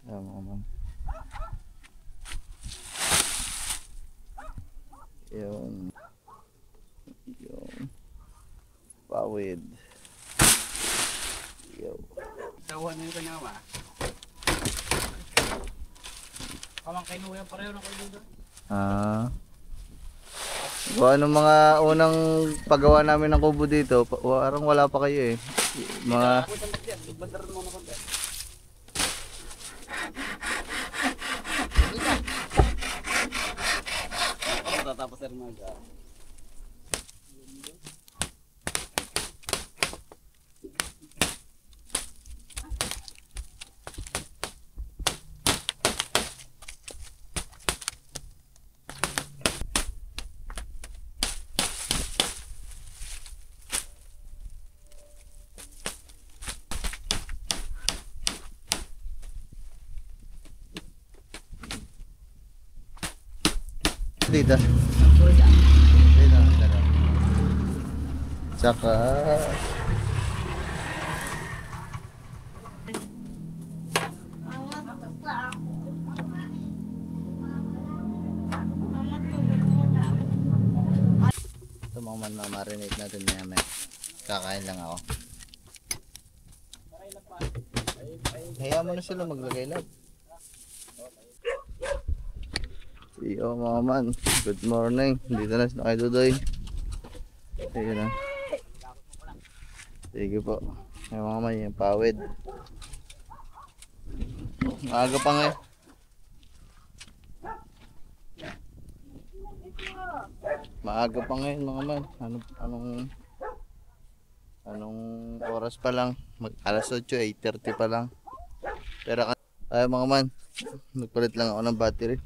Ayan mga man. Yun. Yung pawid. Yo. Tawa na yung kanya ba? Kamang kinuha pareho na kayo doon. Gawa ng mga unang paggawa namin ng kubo dito, parang wala pa kayo eh. Mga Bandar mo na konti. Tapos na rin mga dito. Dito. Tsaka ito mga man, marinate natin maya. Kakain lang ako. Hayaan mo na sila maglagay lang. Iyo mga man, good morning. Dito na si Kay Dudoy. Sige na. Sige po. Ay mga man, yung pawid. Maaga pa ngayon. Maaga pa ngayon mga man. Anong oras pa lang? Alas 8, 8:30 pa lang. Pero ay mga man, nagpalit lang ako ng battery.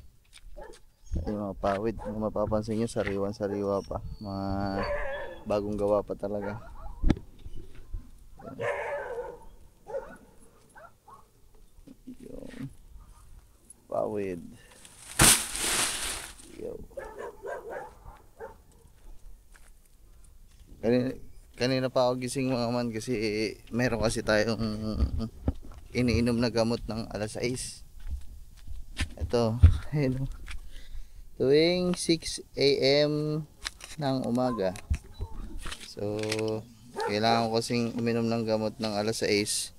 Ay mga pawid, kung mapapansin nyo, sariwan-sariwa pa. Mga bagong gawa pa talaga. Yung pawid. Yo. Kanina pa ako gising mga man kasi meron kasi tayong iniinom na gamot ng alas 6. Ito, ayun. Tuwing 6 AM ng umaga. So, kailangan ko kasing uminom ng gamot ng alas 6.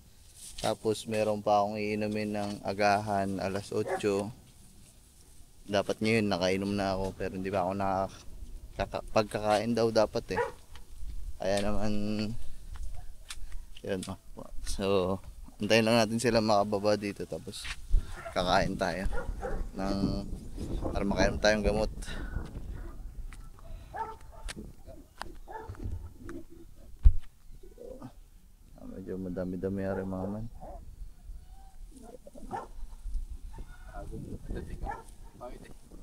Tapos meron pa akong iinumin ng agahan alas 8. Dapat ngayon nakainom na ako pero hindi pa ako pagkakain daw dapat eh. Kaya naman yun. So, antayin lang natin sila makababa dito tapos kakain tayo ng para makainom tayong gamot. Medyo madami-dami rin mga man.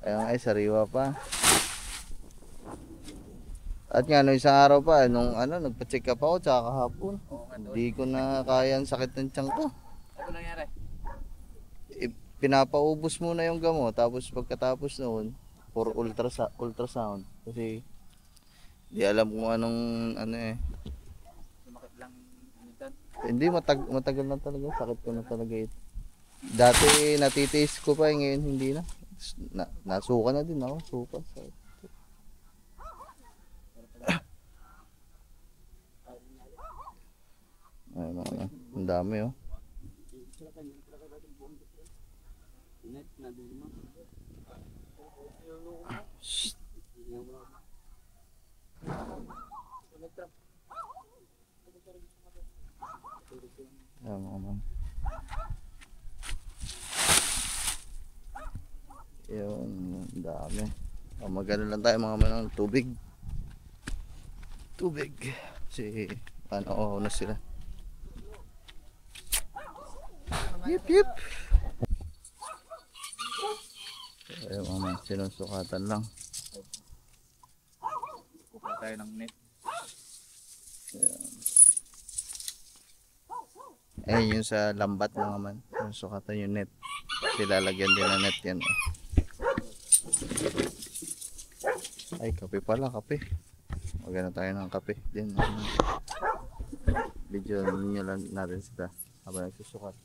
Ayun ay sariwa pa. At nga no isang araw pa nung nagpa-check up ako tsaka kahapon. Hindi ko na kaya ang sakit ng tiyan ko. Ano nangyari? Pinapaubos muna yung gamot tapos pagkatapos noon for ultrasound kasi di alam kung anong Sumakit lang minsan. hindi matagal na talaga sakit ko na talaga ito. Dati natitiis ko pa ngayon hindi na. Nasuka na din ako, suka. Ay mga ang dami oh. Shhh. Ayan mga man. Yun, dami. Magano lang tayo mga man ng tubig. Kasi paano na sila. Yip. Ayun mga man, sinusukatan lang. Kukuha tayo ng net. Ayun yung sa lambat mga man. Sinusukatan yung net. Kasi lalagyan din ng net yan. Ay, kape pala, kape. Magana tayo ng kape din. Video nyo lang natin sila habang nagsusukat.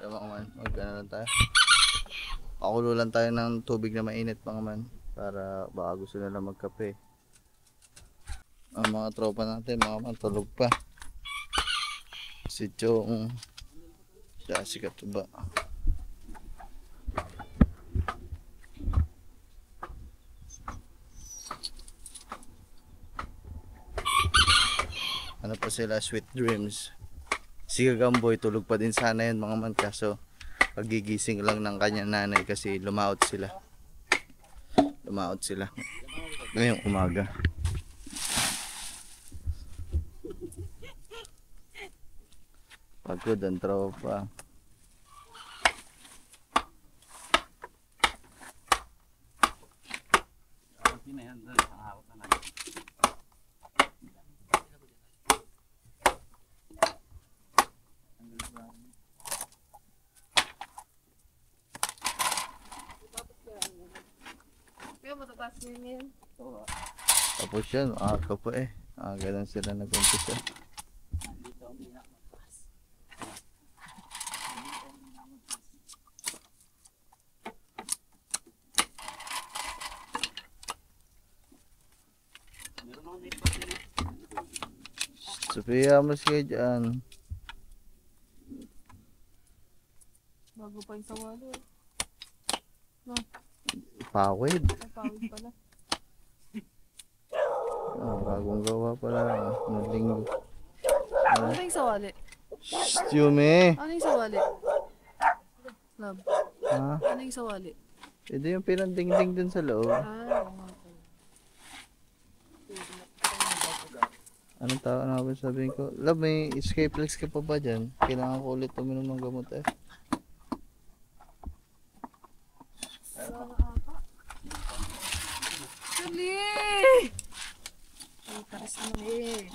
Ito mga man, mag-ano lang tayo. Pakulo lang tayo ng tubig na mainit mga man. Para baka gusto nila magkape. Ang mga tropa natin mga man, tulog pa. Si Chong, siya si Katuba. Ano pa sila, sweet dreams. Si Gagamboy tulog pa din sana yun mga man, kaso pagigising lang ng kanyang nanay kasi lumaot sila ngayong umaga. Pagod ang tropa. Kaya matataas niya yan. Tapos yan, aga pa eh. Aga lang sila nag-umpisa. Sophia, mas kayo dyan. Bago pa yung sawalo eh. Pawid. Ay, pawid pala. Bagong gawa pala. Ng linggo. Ano yung sawali? Shhh, Yumi. Ano yung sawali? Love. Ha? Ano yung sawali? Ito yung pinandingding dun sa loob. Ah, oo nga pala. Anong tao na ba sabihin ko? Love, may escape legs ka pa ba dyan? Kailangan ko ulit uminom ng gamot eh. Wala na ata. Shirley! Ay, taris naman eh.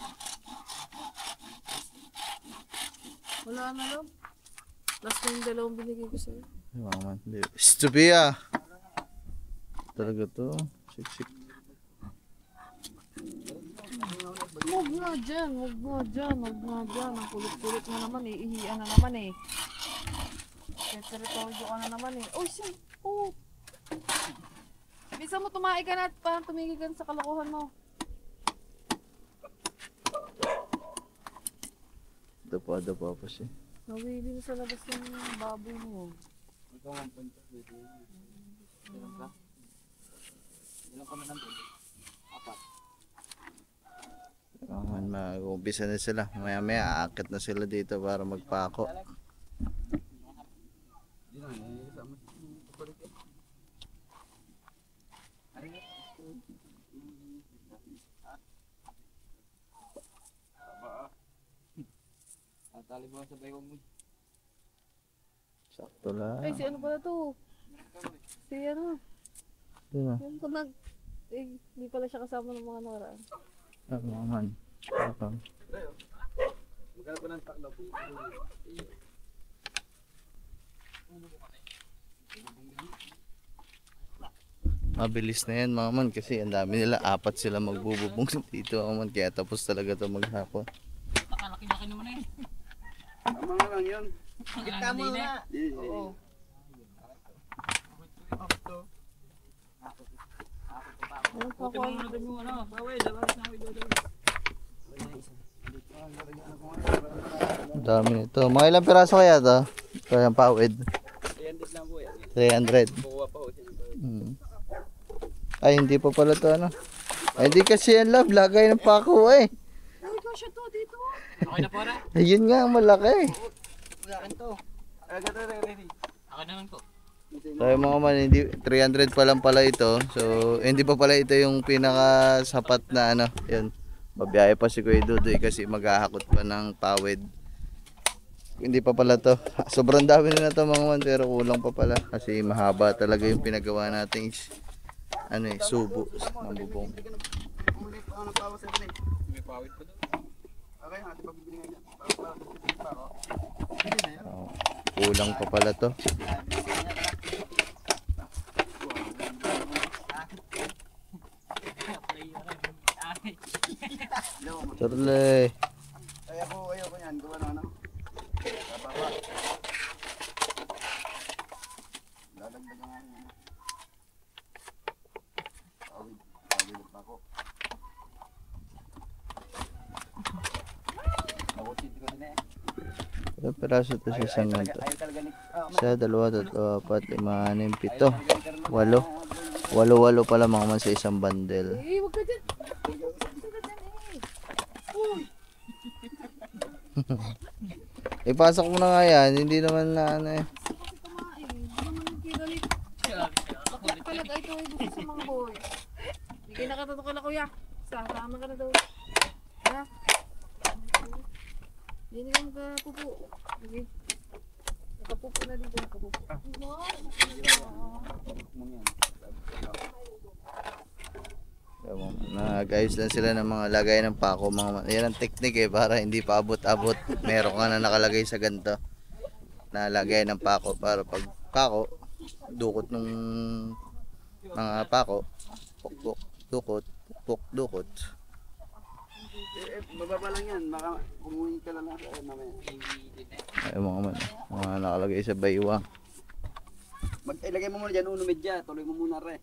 Wala na lang. Last na yung dalawang binigay ko sa'yo. Ay, mga man. Sophia! Talaga to. Siksik. Huwag nga dyan, huwag nga dyan, huwag nga dyan. Ang kulit-kulit mo naman eh, ihiyan na naman eh. Kaya teritoryo ka na naman eh. Oh, shit! Oh! Bisa mo tumae ka na at parang tumigil ka na sa kalokohan mo. Dapa pa siya. Nawili na sa labas yung baboy mo. Ikaw ang punta. Ilan ka? Ilan ka na lang po? Apat. Mag-umpisa na sila. Maya aakit na sila dito para magpako. Di na, isama kukulit eh. Tali mo sa baywang mo. Sakto lang. Ay, si ano pala to? Si ano? Yun na. Yung kung hindi pala siya kasama ng mga nakaraan. Mga man. Okay. Magkano pa ng takla po? Mabilis na yan mga man kasi ang dami nila. 4 sila magbububong dito mga man. Kaya tapos talaga ito maghapon. Nakalaki-laki naman eh. Tama nga lang yun. Tama nga. Oo. Ano pa ako? Ang dami nito. Mga ilang piraso kaya ito? Ito yung pawid. 300 lang po yan. 300. Kukuha pa ho. Ay, hindi pa pala ito ano. Ay, hindi kasi yan love. Lagay ng pako eh. Ay, kasya to dito. Okay na po na? Ayun nga, malaki. Wala kan to. Agad na ready. Ako na lang po. So yung mga man, hindi, 300 pa lang pala ito. So hindi pa pala ito yung pinaka sapat na ano. Yun. Babiyahe pa si Kuya Dudoy kasi maghahakot pa ng pawid. Hindi pa pala to. Sobrang dami na to mga man pero kulang pa pala. Kasi mahaba talaga yung pinagawa nating ano eh, subo ng bubong. May pawid pa doon. Okay, hati pa bibili nga yan. Oh, kulang pa pala to. Charlie. Ayoko yan. Gawa na ano. Bababa. Ilang piraso to sa isang ganito? Ayaw talaga ni... Isa, dalawa, tatlo, apat, lima, anim, pito. Walo. Walo pala mga man sa isang bundle. Eh, wag ka dyan. Ipasok mo na nga yan, hindi naman na ano eh. Bakit kumain? Hindi naman nagkigalit. Kalat ay ito ay gusto sa mga boy. Hindi kayo nakatutok ka na kuya. Sama ka na daw. Ha? Hindi naman nakapupo. Sige. Nakapupo na dito. Nakapupo. Nag-ayos lang sila ng mga lagay ng pako. Yan ang technique eh, para hindi pa abot-abot. Meron ka na nakalagay sa ganito na lagay ng pako para pag pako, dukot ng mga pako, pukpok, dukot, pukpok, dukot. Bababa lang yan. Baka umuwi ka na lang sa mamaya. Ay mga nakalagay sa baywang. Ilagay mo muna dyan, uno medya. Tuloy mo muna re.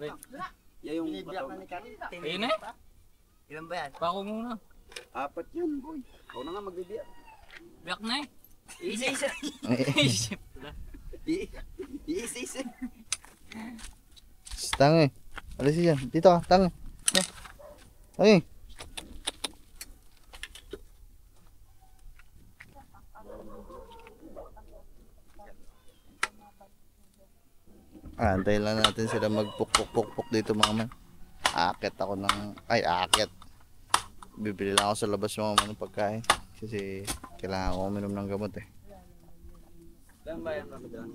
Wait. Yan yung bato. Ayun eh. Ilan ba yan? Pako muna. 4 yan, boy. Ako na nga magbibiyak. Biyak na eh. Isa-isa. Isip. Isa-isa. Tangi. Alis yan. Dito ka, tangi. Tangi. Antayin lang natin sila magpukpuk-pukpuk dito mga man. Aakit ako ng... Ay, aakit. Bibili lang ako sa labas mga man ng pagkain. Kasi kailangan ko uminom ng gamot eh. Saan ba yan, Ramadan?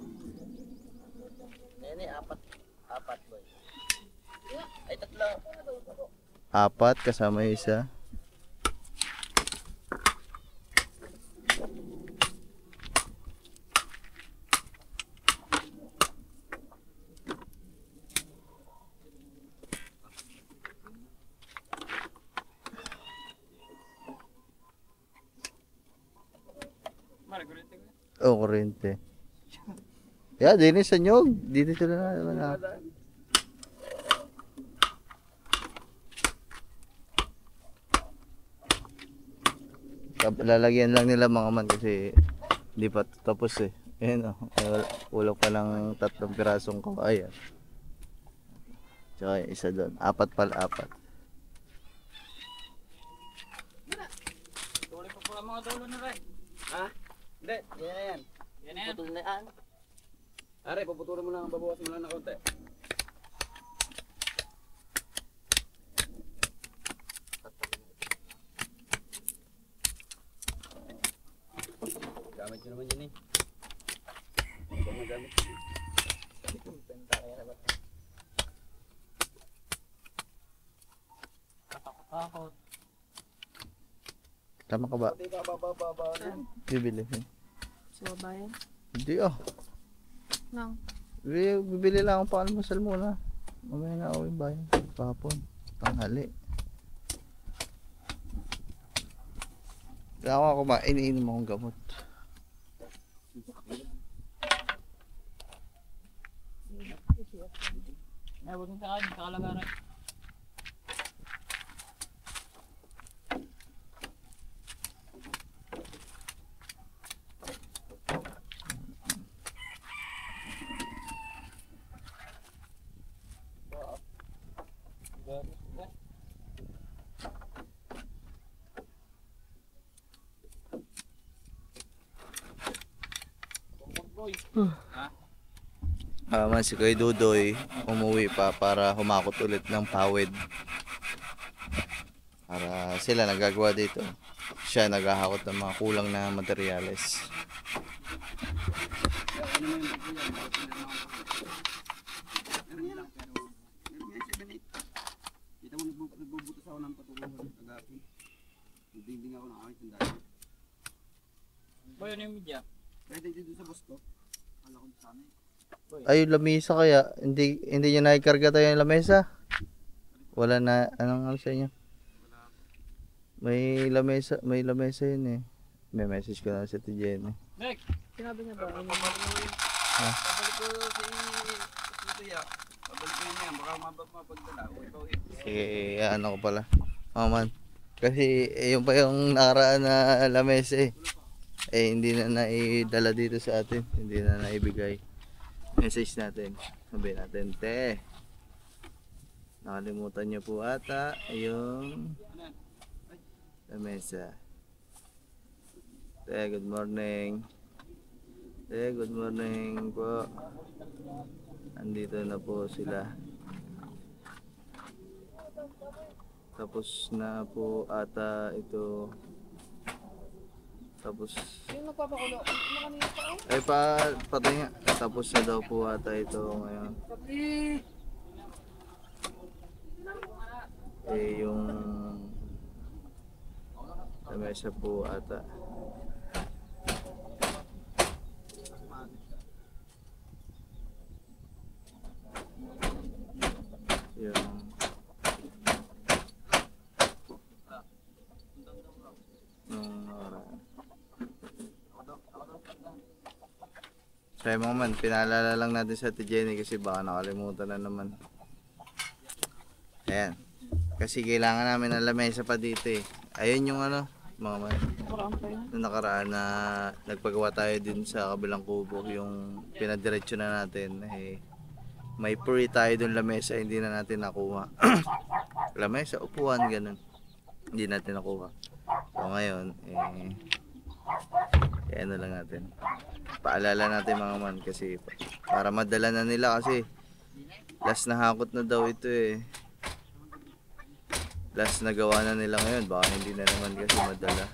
Yan eh, apat boy. Ay, 3. 4 kasama yung isa. Oh, kurente. Yeah, dinis sa nyog. Dito sila na. Lalagyan lang nila mga man kasi hindi pa tapos eh. Ayan o. Ulok pa lang 3 pirasong kawayan. Tsaka yung isa doon. 4 pala, 4. Tuloy pa pala mga dulo na rin. Ha? Hindi, yan na yan. Yan na yan. Putol na yan. Are, puputulin mo lang, babawas mo lang na konti. Gamit nyo naman yun eh. Ito na gamit. Katakot. Tama ka ba? Pati bababa na. Bibili. Sa babayan? Hindi ah. Nang. Bibili lang akong paalmasal muna. Mamaya na ako yung bayan. Papon. Tanghali. Kaya ako iniinom akong gamot. Ay, huwag mong sakain. Kakalagaran. Man, si Kuya Dudoy umuwi pa para humakot ulit ng pawid. Para sila nagagawa dito. Siya naghahakot ng mga kulang na materyales. Kita mo nagbubutas ako ng patuloy agapin. Nagdingding ako ng aking tindahan. Boy, ano yung media? Pwede dito sa boss ko. Kala ko sana eh. Ay, yung lamesa kaya hindi niyo naikarga tayo yung lamesa? Wala na anong sa inyo? May lamesa yun eh. May message ko na sa Tijen eh. Nick! Sinabi niya ba? Pabalik ko si Tuya. Pabalik ko yun yan. Baka mapagdala. Ikaw eh. Sige, ano ko pala. Oh man. Kasi yung pa yung nakaraan na lamesa eh. Eh, hindi na naidala dito sa atin. Hindi na naibigay. Message natin. Sabi natin, te. Nakalimutan niyo po ata yung lamesa. Te, good morning. Te, good morning po. Andito na po sila. Tapos na po ata ito. Tapos Yung nagpapakulo. Ano kanina pa eh? ay patay nga. Tapos na daw po ata ito ngayon. Eh yung lamesa po ata. Yung Kaya mga man, pinaalala lang natin sa Ate Jenny kasi baka nakalimutan na naman. Ayan. Kasi kailangan namin ng lamesa pa dito eh. Ayun yung ano, mga man. Parang pa yun. Noong nakaraan na nagpagawa tayo din sa kabilang kubo, yung pinadiretso na natin. Eh, may free tayo dun lamesa, hindi na natin nakuha. Lamesa, upuan, ganun. Hindi natin nakuha. So ngayon, ano lang natin. Paalala natin mga man kasi para madala na nila kasi last na hakot na daw ito eh. Last na gawa na nila ngayon, baka hindi na naman kasi madala.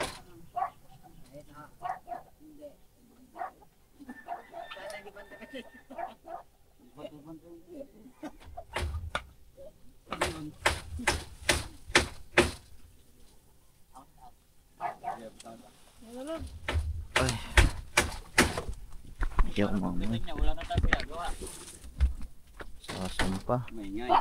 Ay. Ayaw mga man. Tingnan, wala na tayo ginagawa. Sasampa. Maingay.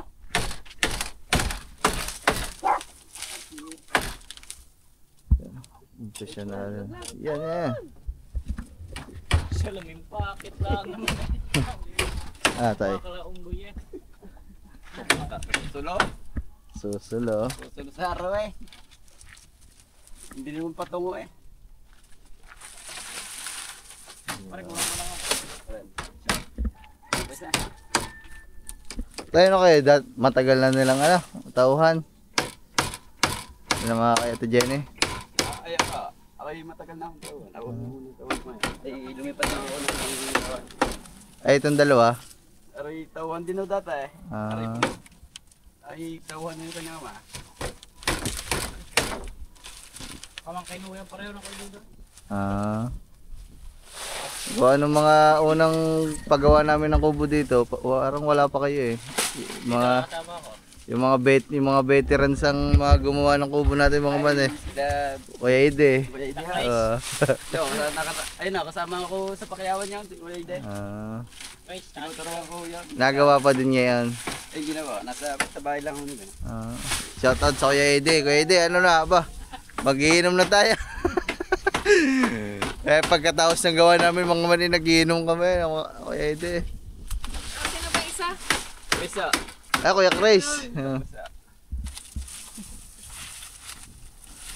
Umpisa na rin. Yan yan. Salamin pakit lang naman. Ah, tayo. Makakalaunggoy eh. Sulo. Susulo. Sulo sa araw eh. Hindi naman patungo eh. Pare, kuha ko lang ako. Basta. Tayo na kayo, matagal na nilang ano, tauhan. Ano na mga kaya Ate Jenny? Ay, ako ay matagal na akong tawon. Ako nung tawon ko eh. Ay, lumipat na ako ng tawon. Ay, itong dalawa. Aray, tawon din daw data eh. Ah, Ay, tawon na yung kanyang ama. Kamangkay mo yan pareho na kayo dito. kung anong mga unang paggawa namin ng kubo dito, parang wala pa kayo eh. Tama ako. Yung mga veterans ang mga gumawa ng kubo natin mga man eh. Sila, Kuya Ide. Kuya Ide ha. Ah, Ayun na, kasama ako sa pakyawan niya, Kuya Ide. Guys, Tinuturuan ko yan. nagawa pa din niya yan. Ay, ginawa. Sa bahay lang ako nila. Shoutout sa Kuya Ide. Kuya Ide, ano na ba? Magiinom na tayo. Eh, pagkatapos ng gawa namin, mga mani nagiinom kami. Kuya Ide. Sino ba isa? Isa. Ah, Kuya Chris.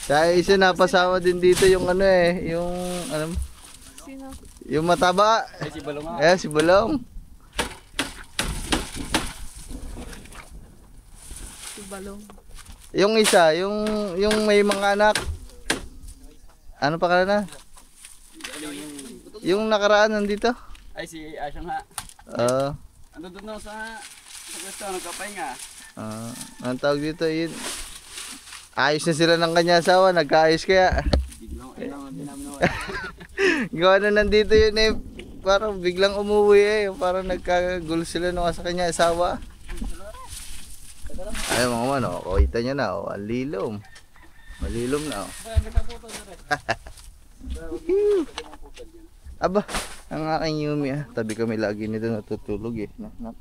Sa isa napasama din dito yung ano eh, yung ano, Sino? yung mataba. Ay, si Balong nga. Eh, si Bulong. Si Balong. Yung isa, yung may mga anak. Ano pa ka na? Yung nakaraan nandito. Ay, si Asyong ha. Ando doon na sa gusto, nagkapahinga. Ang tawag dito yun. Ayos na sila ng kanya asawa, nagkaayos kaya. Biglang, din namin naman. Gawa na nandito yun eh. Parang biglang umuwi eh. Parang nagkagulo sila nung sa kanya asawa. Ay mga man, oh, kita nyo na, oh, alilom. Malilom na, oh. Aba, ang aking Yumi ah. Tabi kami lagi nito natutulog eh. Nak.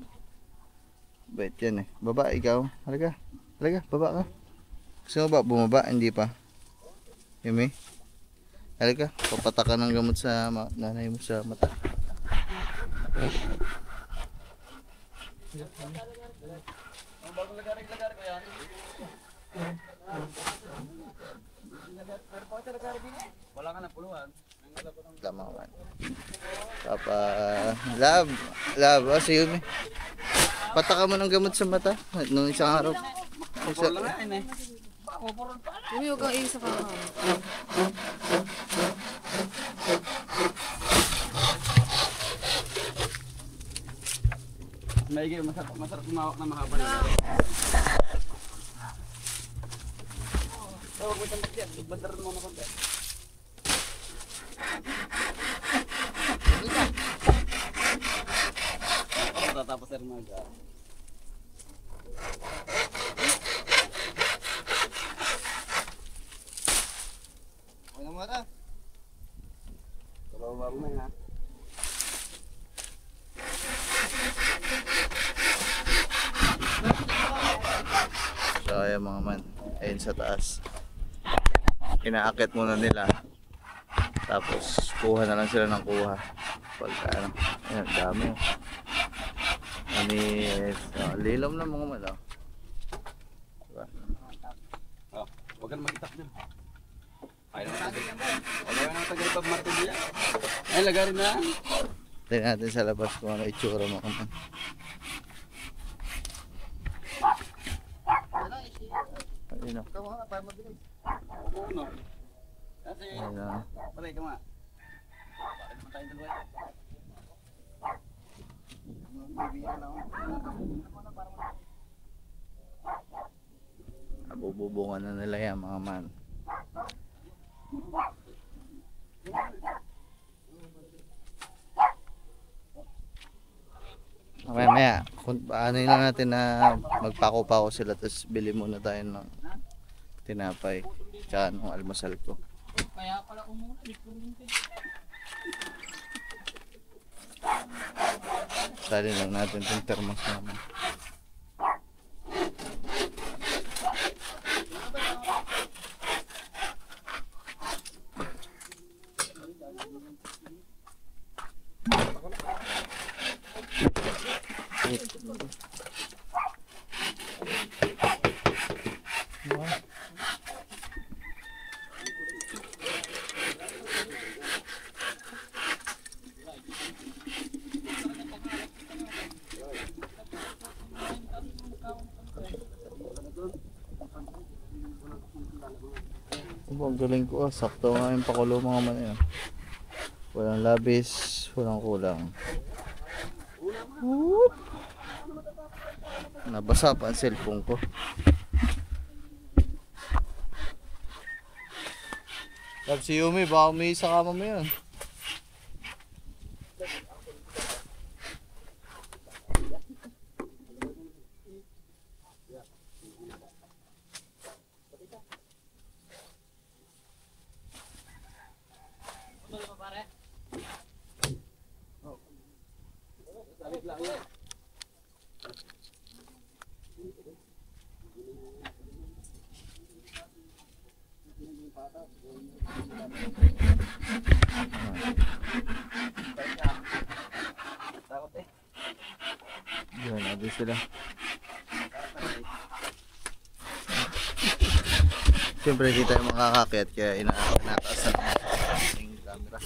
Bait yan eh. Baba, ikaw. Halika. Halika, baba ka. Gusto mo ba bumaba? Hindi pa. Yumi. Halika, papatakan ng gamot sa nanay mo sa mata. Ang bagong lagar ko yan. Wala ka na puluhan. bata mga man. Papa, love, si Yumi. Pataka mo ng gamot sa mata nung isang araw. Puro lang nga eh. Yumi, huwag kang isa ka na. Maigi, masarap kumawak na mahaba na. Huwag mo siyang bakit. Bandaran mo na konti. Tatapos sir mga. Ano mo na? Pero bago na nga. So ayan mga man, ayun sa taas. Inaakit muna nila. Tapos kuha na lang sila ng kuha. Pagka ano, ayan, dami. Anis, lilom na mga man. Diba? Oh, huwag ka na mag-itak dyan. Ayaw naman tagal pa martilyo yan. Ay, lagarin na. Tingnan natin sa labas kung ano itsura mga man. Ayun o. Ikaw nga, para mabilis. Uno. Kasi, Ayun o. patay ka nga. Bakit naman tayong dalawa? Bibira na ako. Nabububungan na nila yan mga man. Maya, ano lang natin na magpako-pako sila tapos bili muna tayo ng tinapay tsaka ng almasal ko. Kaya pala umuna, di ko rin Sali lang natin itong thermos naman. Ang galing ko sakto nga yung pakulo mga man yun. Walang labis, walang kulang. Whoop! Nabasa pa ang cellphone ko. Sabi si Yumi, baka may isa kama mo yun. Takot eh. Yun, nabi sila. Siyempre hindi tayo makakakyat kaya inataas na yung camera.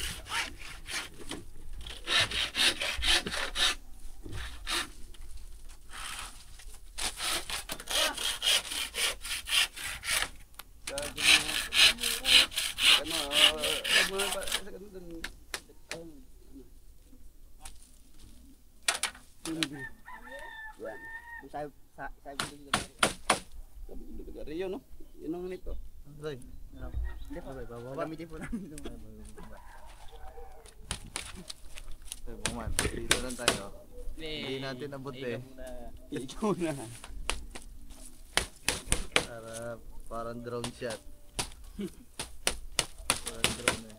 Rio, no? Yun ang nito. Ay, Hindi pa. Gamitin po namin ito. buman, dito lang tayo. Hindi natin abot eh. Ikaw na. Parang drone shot. Parang drone eh.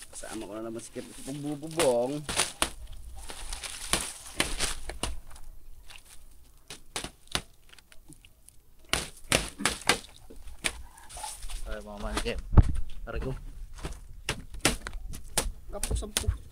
Kasama ko na naman si Kip sa pagbububong. Ay, mga manikim. Tara ko. Kapos 10.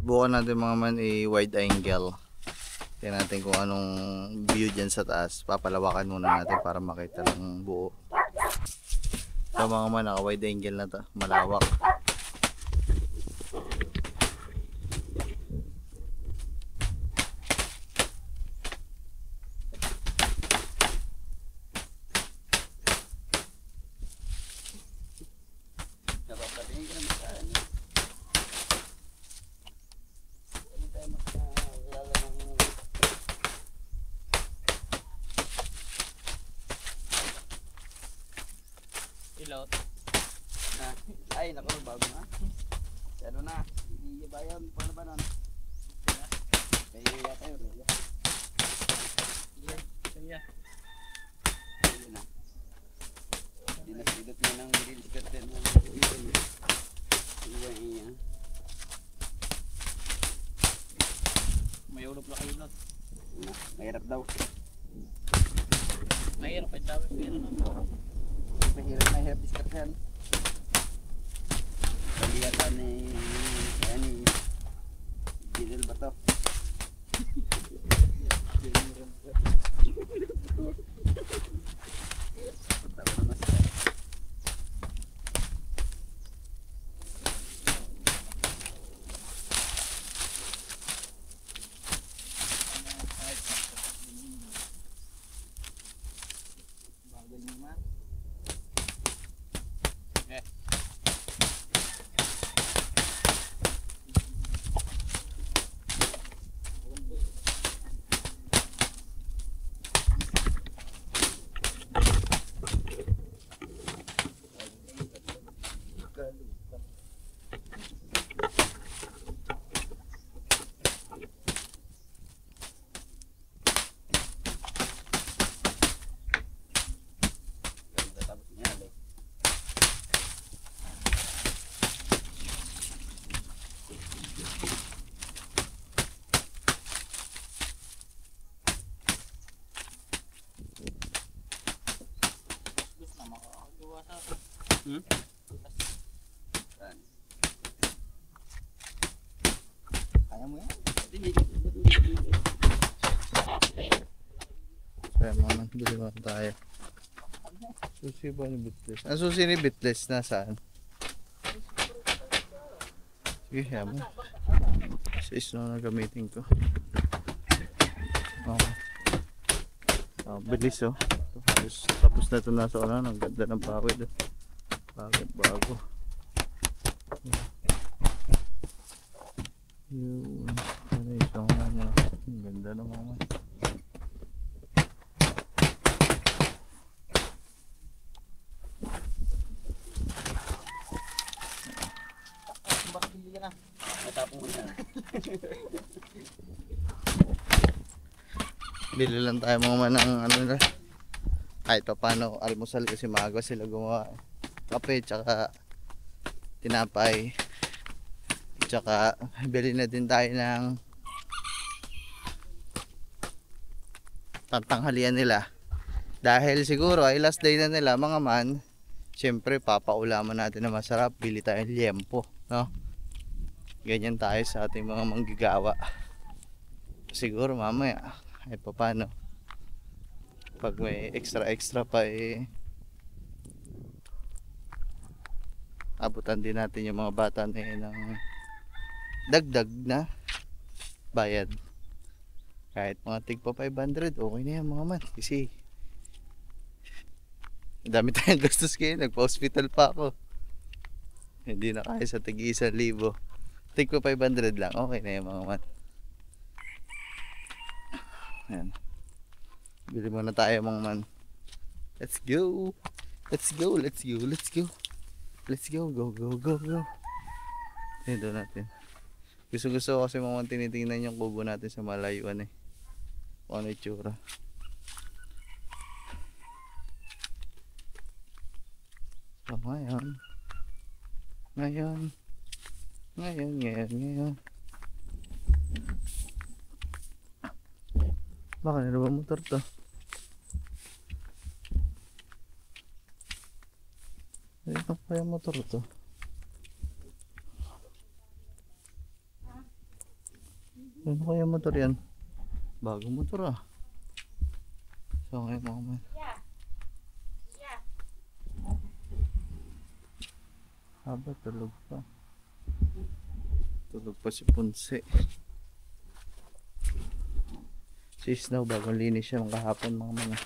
Subukan natin mga man wide angle. Tingnan natin kung anong view dyan sa taas. Papalawakan muna natin para makita ng buo. So mga man, naka wide angle na to, malawak. Ilot. Ay, naku, bago na. Ano na, hindi bayan, paano ba nun? Kaya yata yun. Kaya. Ayun na. Hindi na silot mo ng release curtain. Iya. May ulog na kayo lot. Mahirap daw. Mahirap ay sabi pero na. Mahirap diskartehan. Pagiyatan ni Gidel ba to? Bagal naman. Kaya mo yan? Kaya mga man, bili mo tayo. Susi ba ni Bitless? Ang susi ni Bitless nasaan? Sige, yaman. Is na gamitin ko. Okay. Oh, bilis oh. Tapos na ito nasa ulan. Ang ganda ng pawid. Pawid bago. Yun. Ano isang ano. Ang ganda ng mga. Bakit hindi ka na? Natapong ko na. Bili lang tayo mga man ng ano na. Kahit pa paano almusal kasi maaga sila gumawa. Kape tsaka tinapay. Tsaka bili na din tayo ng tantanghalian nila. Dahil siguro ay last day na nila mga man. Siyempre papaulaman natin na masarap. Bili tayo ng liempo, no? Ganyan tayo sa ating mga manggagawa. Siguro mamaya ay paano pag may extra pa abutan din natin yung mga bata na yun ng dagdag na bayad. Kahit mga tig pa 500 okay na yan mga man, kasi dami tayong gastos kayo. Nagpa-hospital pa ako, hindi na kaya sa tig 1,000. Tig pa 500 lang okay na yan mga man. Ayan. Bili muna tayo mga man. Let's go. Let's go. Let's go. Let's go. Let's go. Go. Ito natin. Gusto ko kasi mga man tinitingnan yung kubo natin sa malayuan eh. Kung ano itsura. So ngayon. Baka na ba motor to? Ano kaya motor to? Ano kaya motor yan? Bagong motor ah. So ngayon mga man. Haba tulog pa. Tulog pa si Punse. Si Snow bagong linis siya ng kahapon mga.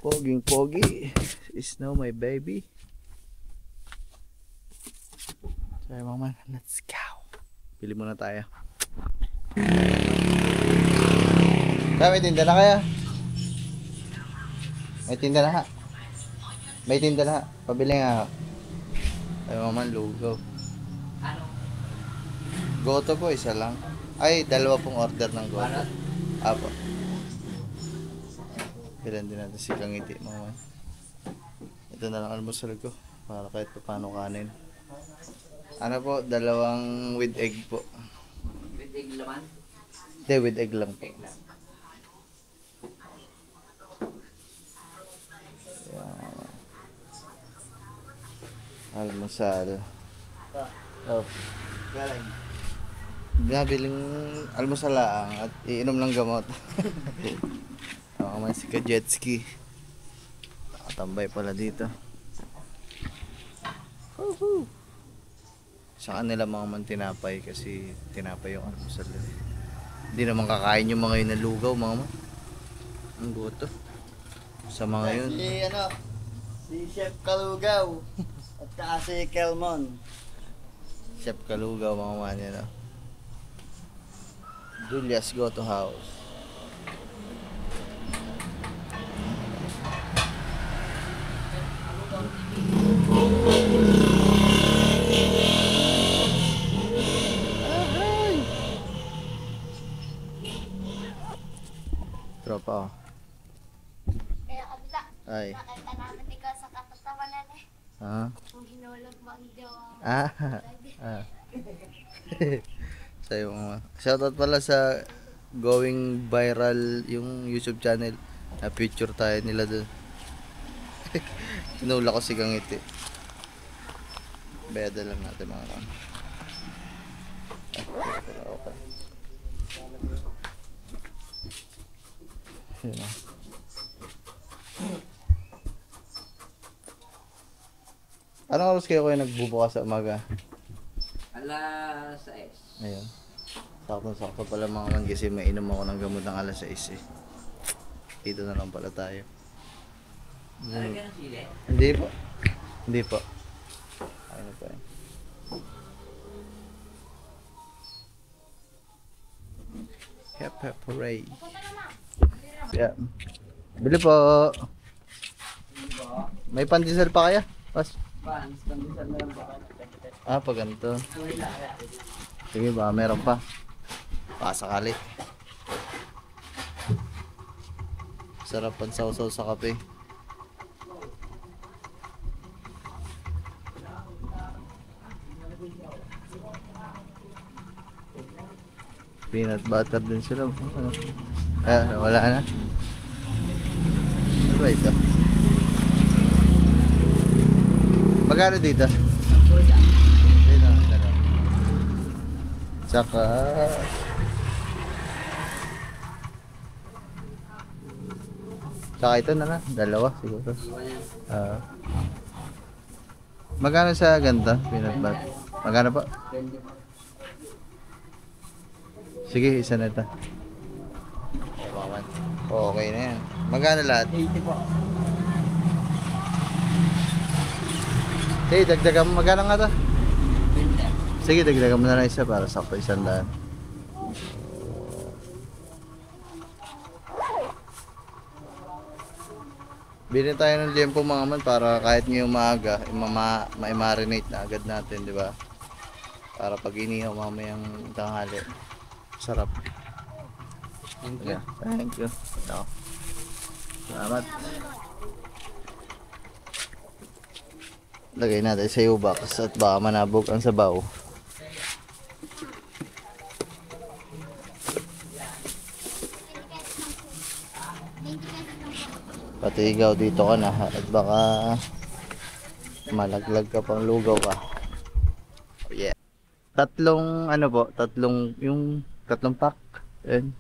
Poging pogi. Si Snow my baby. Sorry mga man, let's go. Pili muna tayo. May tinda na kaya? May tinda na ha? May tinda na ha? Pabili nga. Ay mga man, lugaw. Goto po, isa lang. Ay, dalawa pong order ng goto. Apo. Bilan din natin si Kangiti mga man. Ito na lang almusal ko. Para kahit pa paano kanin. Ano po, dalawang with egg po. With egg laman? Hindi, with egg lang po. Yan. Almusal. Oh. Galing. Nabiling almusal lang at iinom ng gamot. Ako man si Kajetski. Nakatambay pala dito. Woohoo! Sa kanila mga man tinapay kasi tinapay yung almusal. Hindi naman kakain yung mga yun na lugaw mga man. Ang buto. Sa mga yun. Si Chef Kalugaw at saka si Kelmon. Chef Kalugaw mga man yan. Julia's Goto House. Tropa oh. Kaya kabila, Ay. nakita namin ikaw sa katatawanan eh. Ah. Kung hinulog mo ang jowa. Ah. Sa'yo mga. Shoutout pala sa going viral yung YouTube channel. Na picture tayo nila doon. Tinula ko si Kangiti. Bayada lang natin mga kam. Okay. Yun, Anong oras kayo nagbubukas sa umaga? Alas 6. Ayun. Sakto-sakto pala mga man kasi mainom ako ng gamot ng alas 6 eh. Dito na lang pala tayo. Lagyan ng sili? Hindi po. Hindi po. Ano pa yun? Hep hep hooray. Yeah. Bili po. May pandesal pa kaya? Pas. Pandesal na lang ba? Ah, pag ganito. Sige ba, meron pa. Pasakali. Sarap pansawsaw sa kape. Peanut butter din sila. Wala na. Ano ba ito? Magkano dito? Dito, dito. Tsaka... Tsaka ito na lang. Dalawa siguro. Magkano sa ganda? Peanut butter. Magkano pa? Sige, isa na ito. Okay na yan. Magkano lahat? 80 po. Hey, dagdagan mo. Magkano nga ito? 20. Sige, dagdagan mo na lang isa para sakto 100. Bili tayo ng liempo mga man para kahit ngayong maaga, ma-marinate na agad natin, di ba? Para pag inihaw mamayang tanghali. Sarap. Yeah, thank you. No. Salamat. Lagay natin sa U-box at baka manabog ang sabaw. Pati ikaw dito ka na at baka malaglag ka pang lugaw ka. Oh, yeah. Tatlong ano po, tatlong pack. Ayun.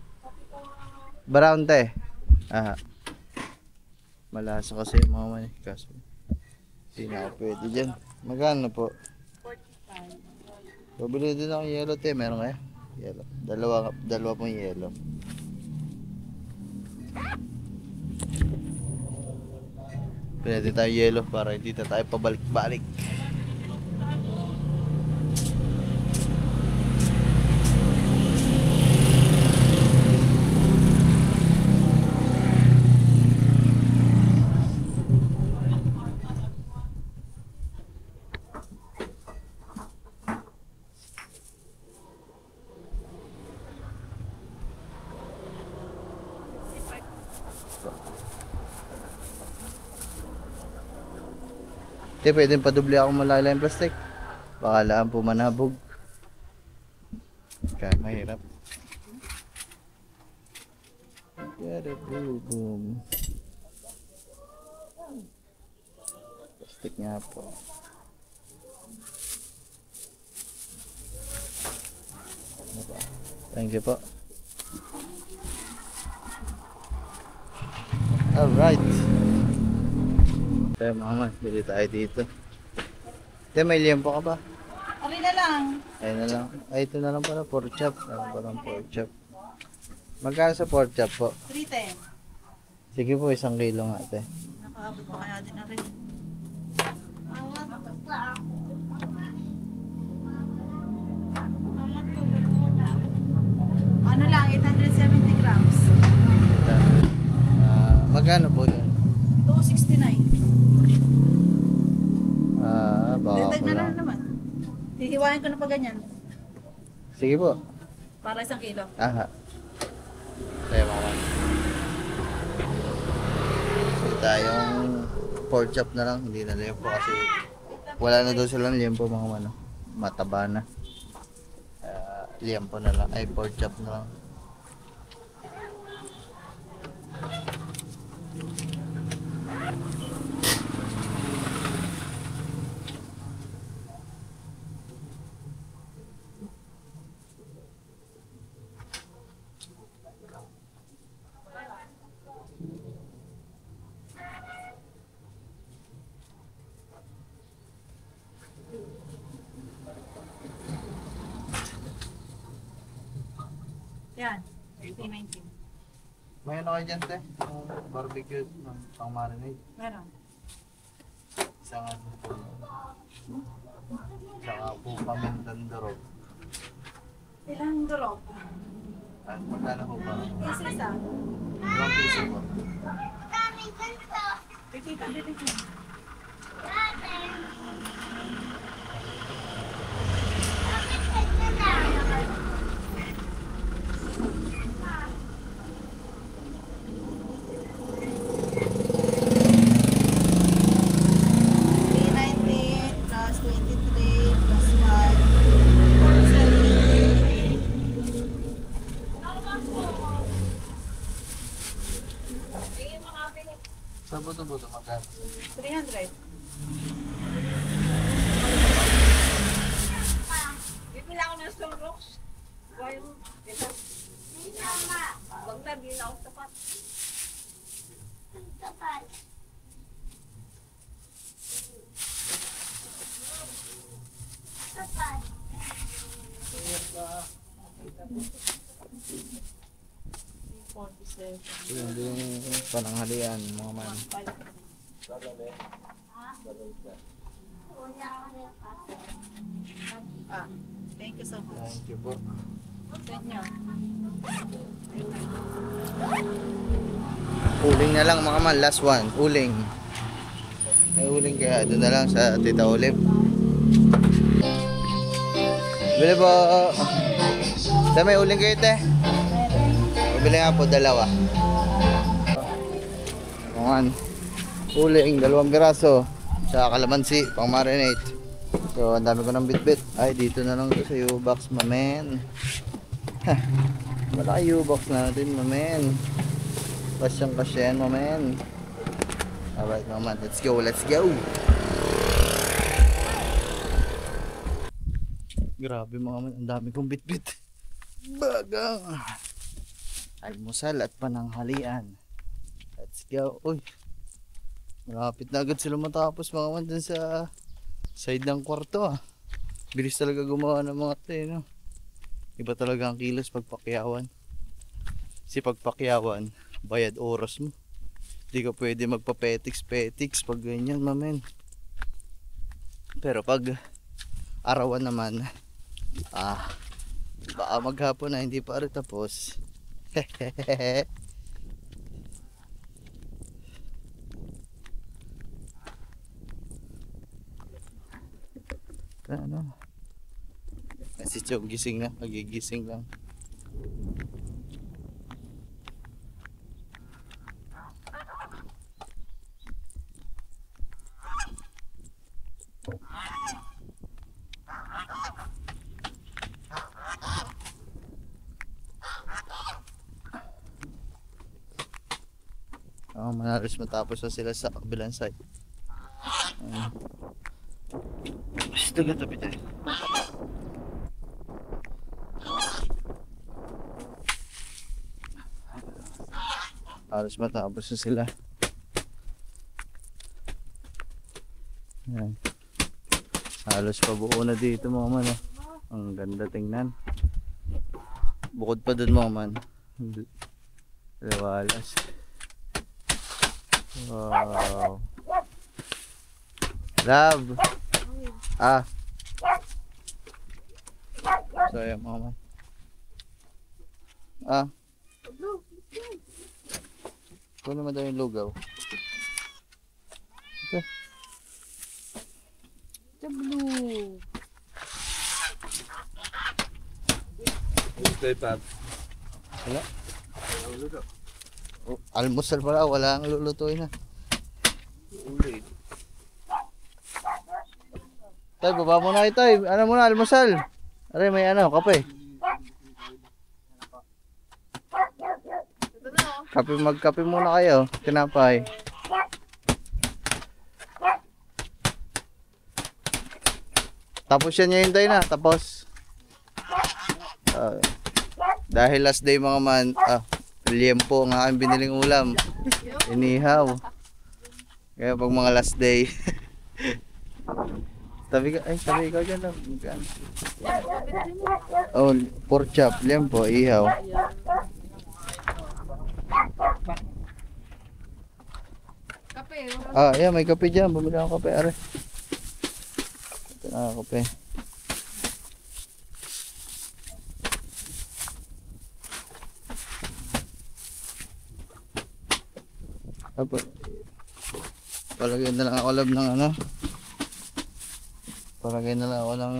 Brown te. Aha. Malasa kasi yung mga man. Kaso hindi na ako pwede dyan. Magkano po? 45. Pabili din ako yellow te. Meron kaya? Yellow. Dalawa pong yellow. Pwede tayo yellow para hindi na tayo pabalik-balik. Hindi, pwedeng padubli ako malala yung plastic. Baka laan po manabog. Kaya mahirap. Yada boom boom. Plastic nga po. Thank you po. Alright. Tayo mama, bili tayo dito. Tayo, may liempo ka ba? Ari na lang. Ayun na lang. Ay, ito na lang pala, pork chop. Meron pa lang pork chop. Magkano sa pork chop po? 310. Sige po, 1 kilo nga ate. Nakaabot pa kaya din na rin. Ano lang, 870 grams. Magkano po yun? 269. Baka Dagdag po na lang. lang naman. Hihiwain ko na pa ganyan. Sige po. Para 1 kilo. Aha. Tayo mama. So tayong pork chop na lang. Hindi na liempo kasi wala na daw silang liempo mga mano. Mataba na. Liempo na lang. Ay, pork chop na lang. Yan. 18-19. May ano kayo dyan, te? Yung barbecue ng pang marinade. Meron. Isang ano po. Saka po pamintandaro. Ilang durog? At magkano po ba? Isa-isa. Ilang piso po? Pipita, pipita. Plus 23 plus 5. Sa buto-buto magkano? 300. Bibili ako ng Starbucks. Huwag yung ito. Huwag na, bili ako tapat. Yun yung pananghalian mga man. Ah, thank you so much. Thank you po. Sa inyo. Uling na lang mga man, last one. Uling. May uling kaya doon na lang sa Tita Olive. Bili po. Te, may uling kayo, te. Bili nga po, dalawa. Mga uling, 2 piraso. Sa kalamansi, pang marinate. So, ang dami ko ng bit-bit. Ay, dito na lang to sa U-box, mamen. Malaki U-box natin, mamen. Kasyang-kasyan, mamen. Alright, mamen. Let's go, let's go. Grabe mga man, ang dami kong bit-bit. Bagang. Almusal at pananghalian. Let's go. Uy. Malapit na agad sila matapos mga man dun sa side ng kwarto ah. Bilis talaga gumawa ng mga te, no? Iba talaga ang kilos pag pakyawan. Kasi pag pakyawan, bayad oras mo. Hindi ka pwede magpa-petiks pag ganyan, mamen. Pero pag arawan naman, baka maghapon na hindi pa rin tapos. Ano? Si Chong gising na, magigising lang. Manalis matapos na sila sa kabilang side. Basta gatabi tayo. Halos matapos na sila. Yan. Halos pabuo na dito mga man. Ang ganda tingnan. Bukod pa dun mga man. Lawalas. Wow. Love. So ayan mga man. Kunin mo daw yung lugaw. Ito. The blue. Okay, Pap. Wala. Oh, almusal pala, wala ang lulutuin na. Tay, baba muna kayo, tay. Ano muna, almusal. Aray, may ano, kape. Magkape muna kayo. Tinapay. Tapos yan yung hintay na. Tapos. Dahil last day mga man. Liempo ang aking biniling ulam. Inihaw. Kaya pag mga last day. Tabi ka dyan lang. Magkano? Yan, kapit din mo. Oh, pork chop. Yan po, ihaw. Ayan. Kape, wala. Ah, yeah, may kape dyan. Bumili ako kape, are. Ito na kape. Apo. Palagay na lang ako lab ng ano. Palagay na lang ako ng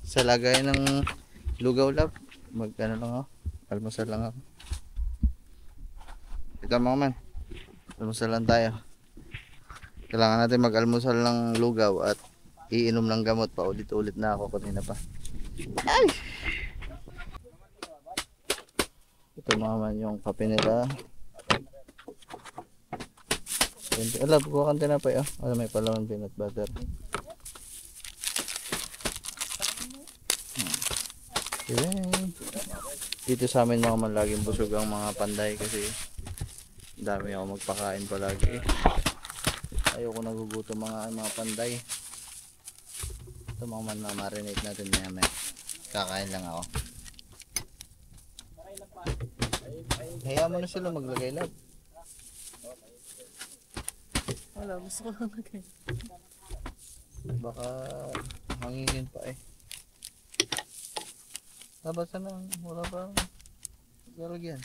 sa lagay ng lugaw lab. Magkano lang ako. Almusal lang ako. Ito mga man. Almusal lang tayo. Kailangan natin mag-almusal ng lugaw at iinom ng gamot pa. Ulit-ulit na ako kanina pa. Ay! Ito mga man yung kape nila. Ala, bukuha kang tinapay oh. Ala, may palawan peanut butter. Okay. Dito sa amin mga man laging busog ang mga panday kasi dami ako magpakain palagi. Ayoko nagugutom mga panday. Ito mga man marinate natin maya. Kakain lang ako. Hayaan mo na sila maglagay lab. Wala, gusto ko lang lagay. Baka hangingin pa eh. Labas na lang. Wala pa. Lalagyan.